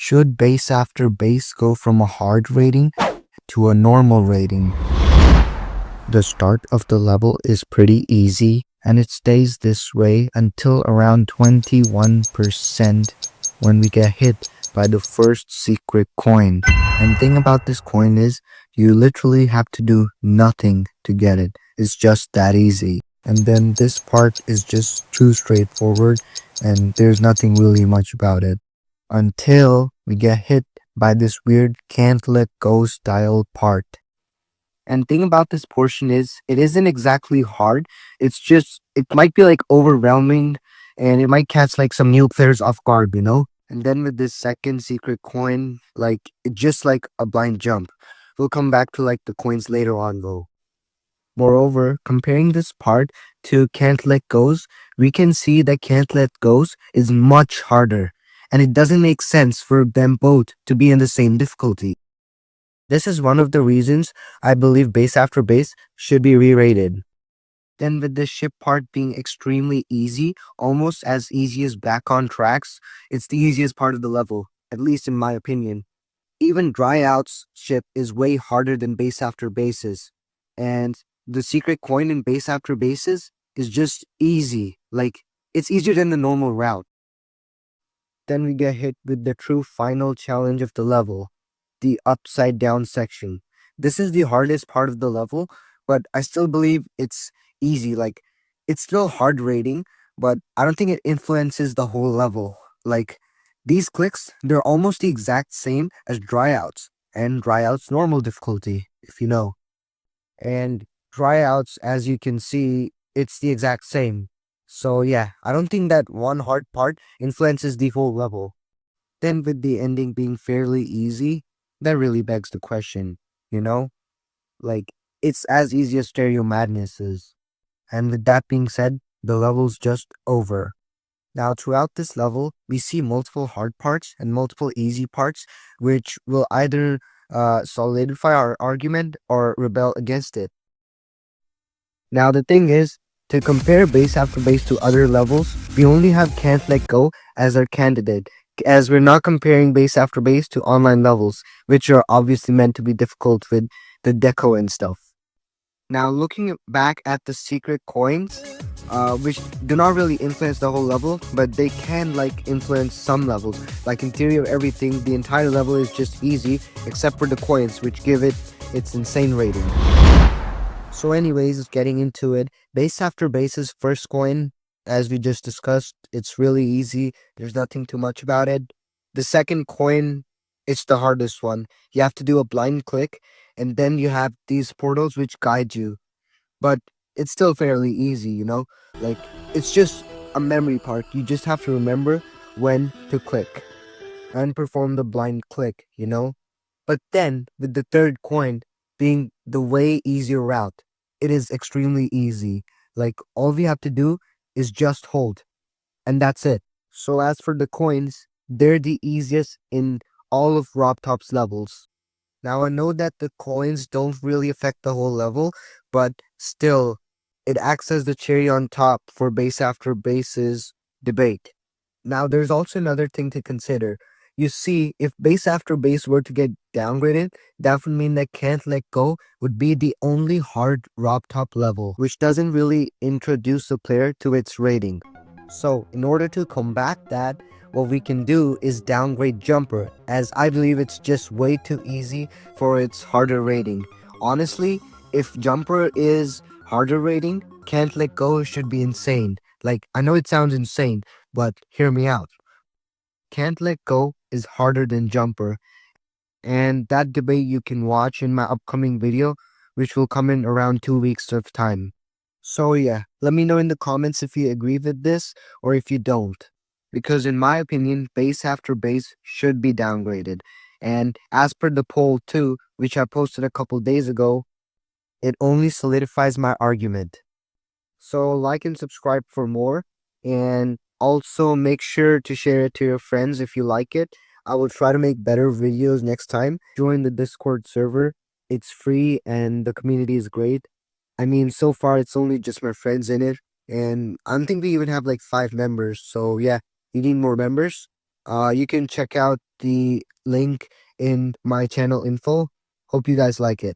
Should base after base go from a hard rating to a normal rating? The start of the level is pretty easy and it stays this way until around 21% when we get hit by the first secret coin. And thing about this coin is you literally have to do nothing to get it. It's just that easy. And then this part is just too straightforward and there's nothing really much about it until we get hit by this weird can't let go style part. And thing about this portion is it isn't exactly hard. It's just it might be like overwhelming and it might catch like some new players off guard, you know? And then with this second secret coin, like it's just like a blind jump. We'll come back to like the coins later on though. Moreover, comparing this part to Can't Let Goes, we can see that Can't Let Goes is much harder, and it doesn't make sense for them both to be in the same difficulty. This is one of the reasons I believe base after base should be re-rated. Then with the ship part being extremely easy, almost as easy as back on tracks, it's the easiest part of the level, at least in my opinion. Even dry out's ship is way harder than base after bases. And the secret coin in base after bases is just easy. Like, it's easier than the normal route. Then we get hit with the true final challenge of the level, the upside down section. This is the hardest part of the level, but I still believe it's easy. Like, it's still hard rating, but I don't think it influences the whole level. Like, these clicks, they're almost the exact same as dry outs and dry outs normal difficulty, if you know. And dry outs, as you can see, it's the exact same. So yeah, I don't think that one hard part influences the whole level. Then with the ending being fairly easy, that really begs the question, you know? Like, it's as easy as Stereo Madness is. And with that being said, the level's just over. Now, throughout this level, we see multiple hard parts and multiple easy parts, which will either solidify our argument or rebel against it. Now, the thing is, to compare base after base to other levels, we only have Can't Let Go as our candidate, as we're not comparing base after base to online levels, which are obviously meant to be difficult with the deco and stuff. Now, looking back at the secret coins, which do not really influence the whole level, but they can like influence some levels. Like in theory of everything, the entire level is just easy, except for the coins, which give it its insane rating. So anyways, getting into it, base after base's first coin, as we just discussed, it's really easy. There's nothing too much about it. The second coin, it's the hardest one. You have to do a blind click, and then you have these portals which guide you. But it's still fairly easy, you know? Like, it's just a memory part. You just have to remember when to click and perform the blind click, you know? But then, with the third coin being the way easier route, it is extremely easy. Like, all we have to do is just hold, and that's it. So, as for the coins, they're the easiest in all of Robtop's levels. Now, I know that the coins don't really affect the whole level, but still, it acts as the cherry on top for base after bases debate. Now, there's also another thing to consider. You see, if base after base were to get downgraded, that would mean that Can't Let Go would be the only hard Rob Top level, which doesn't really introduce the player to its rating. So, in order to combat that, what we can do is downgrade Jumper, as I believe it's just way too easy for its harder rating. Honestly, if Jumper is harder rating, Can't Let Go should be insane. Like, I know it sounds insane, but hear me out. Can't Let Go is harder than Jumper, and that debate you can watch in my upcoming video, which will come in around 2 weeks of time. So yeah, let me know in the comments if you agree with this or if you don't. Because in my opinion, base after base should be downgraded. And as per the poll too, which I posted a couple days ago, it only solidifies my argument. So like and subscribe for more, and also make sure to share it to your friends if you like it. I will try to make better videos next time. Join the Discord server. It's free and the community is great. I mean, so far it's only just my friends in it, and I don't think we even have like 5 members. So yeah, you need more members. You can check out the link in my channel info. Hope you guys like it.